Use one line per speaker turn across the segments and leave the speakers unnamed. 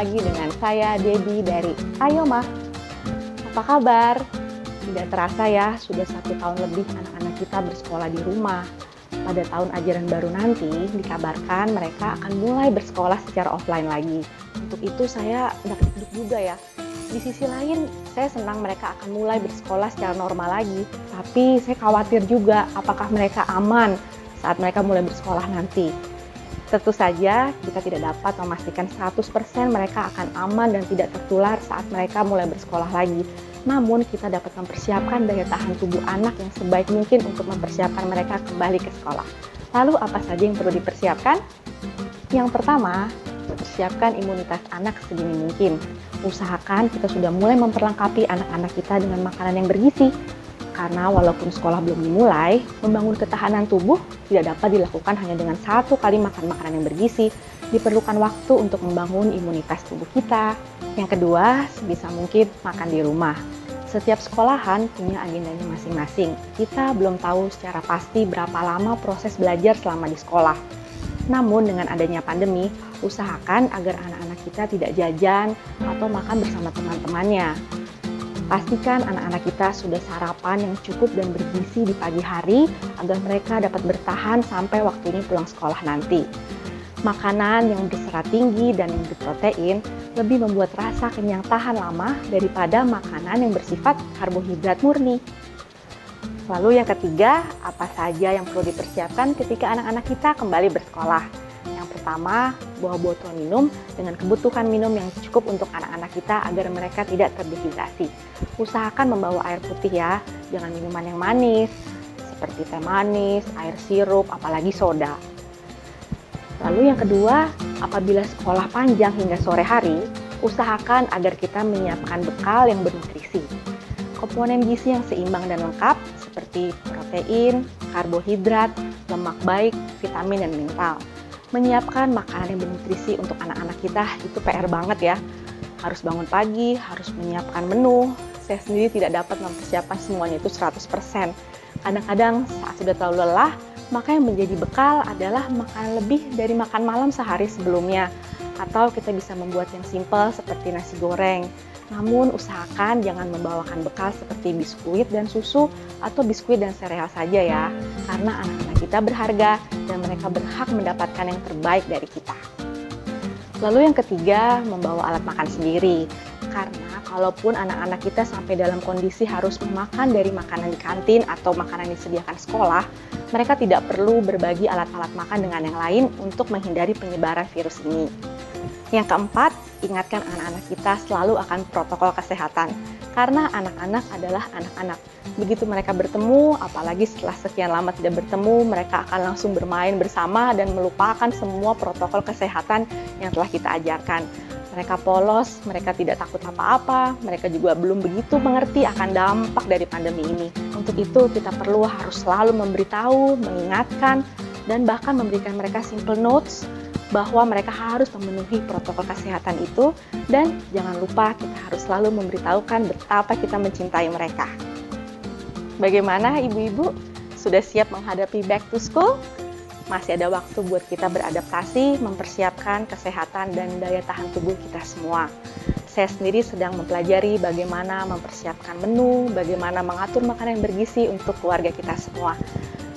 lagi dengan saya, Debbie dari Ayo Ma. Apa kabar? Tidak terasa ya, sudah 1 tahun lebih anak-anak kita bersekolah di rumah. Pada tahun ajaran baru nanti, dikabarkan mereka akan mulai bersekolah secara offline lagi. Untuk itu saya deg-deg juga ya. Di sisi lain, saya senang mereka akan mulai bersekolah secara normal lagi. Tapi saya khawatir juga apakah mereka aman saat mereka mulai bersekolah nanti. Tentu saja kita tidak dapat memastikan 100% mereka akan aman dan tidak tertular saat mereka mulai bersekolah lagi. Namun kita dapat mempersiapkan daya tahan tubuh anak yang sebaik mungkin untuk mempersiapkan mereka kembali ke sekolah. Lalu apa saja yang perlu dipersiapkan? Yang pertama, persiapkan imunitas anak sedini mungkin. Usahakan kita sudah mulai memperlengkapi anak-anak kita dengan makanan yang bergizi. Karena walaupun sekolah belum dimulai, membangun ketahanan tubuh tidak dapat dilakukan hanya dengan 1 kali makan makanan yang bergizi. Diperlukan waktu untuk membangun imunitas tubuh kita. Yang kedua, sebisa mungkin makan di rumah. Setiap sekolahan punya agendanya masing-masing. Kita belum tahu secara pasti berapa lama proses belajar selama di sekolah. Namun dengan adanya pandemi, usahakan agar anak-anak kita tidak jajan atau makan bersama teman-temannya. Pastikan anak-anak kita sudah sarapan yang cukup dan bergizi di pagi hari agar mereka dapat bertahan sampai waktunya pulang sekolah nanti. Makanan yang berserat tinggi dan yang berprotein lebih membuat rasa kenyang tahan lama daripada makanan yang bersifat karbohidrat murni. Lalu yang ketiga, apa saja yang perlu dipersiapkan ketika anak-anak kita kembali bersekolah? Yang pertama, bawa botol minum dengan kebutuhan minum yang cukup untuk anak-anak kita agar mereka tidak terdehidrasi. Usahakan membawa air putih ya, jangan minuman yang manis, seperti teh manis, air sirup, apalagi soda. Lalu yang kedua, apabila sekolah panjang hingga sore hari, usahakan agar kita menyiapkan bekal yang bernutrisi. Komponen gizi yang seimbang dan lengkap seperti protein, karbohidrat, lemak baik, vitamin, dan mineral. Menyiapkan makanan yang bernutrisi untuk anak-anak kita itu PR banget ya. Harus bangun pagi, harus menyiapkan menu. Saya sendiri tidak dapat mempersiapkan semuanya itu 100%. Kadang-kadang saat sudah terlalu lelah, maka yang menjadi bekal adalah makan lebih dari makan malam sehari sebelumnya. Atau kita bisa membuat yang simpel seperti nasi goreng. Namun usahakan jangan membawakan bekal seperti biskuit dan susu atau biskuit dan sereal saja ya. Karena anak-anak kita berharga dan mereka berhak mendapatkan yang terbaik dari kita. Lalu yang ketiga, membawa alat makan sendiri. Karena kalaupun anak-anak kita sampai dalam kondisi harus memakan dari makanan di kantin atau makanan yang disediakan sekolah, mereka tidak perlu berbagi alat-alat makan dengan yang lain untuk menghindari penyebaran virus ini. Yang keempat, ingatkan anak-anak kita selalu akan protokol kesehatan. Karena anak-anak adalah anak-anak. Begitu mereka bertemu, apalagi setelah sekian lama tidak bertemu, mereka akan langsung bermain bersama dan melupakan semua protokol kesehatan yang telah kita ajarkan. Mereka polos, mereka tidak takut apa-apa, mereka juga belum begitu mengerti akan dampak dari pandemi ini. Untuk itu kita harus selalu memberitahu, mengingatkan, dan bahkan memberikan mereka simple notes bahwa mereka harus memenuhi protokol kesehatan itu, dan jangan lupa kita harus selalu memberitahukan betapa kita mencintai mereka. Bagaimana ibu-ibu? Sudah siap menghadapi back to school? Masih ada waktu buat kita beradaptasi, mempersiapkan kesehatan dan daya tahan tubuh kita semua. Saya sendiri sedang mempelajari bagaimana mempersiapkan menu, bagaimana mengatur makanan yang bergizi untuk keluarga kita semua.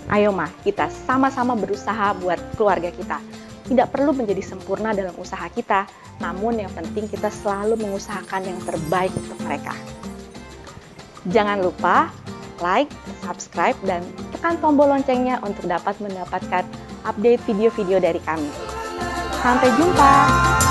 Ayo Ma, kita sama-sama berusaha buat keluarga kita. Tidak perlu menjadi sempurna dalam usaha kita, namun yang penting kita selalu mengusahakan yang terbaik untuk mereka. Jangan lupa like, subscribe, dan tekan tombol loncengnya untuk dapat mendapatkan update video-video dari kami. Sampai jumpa!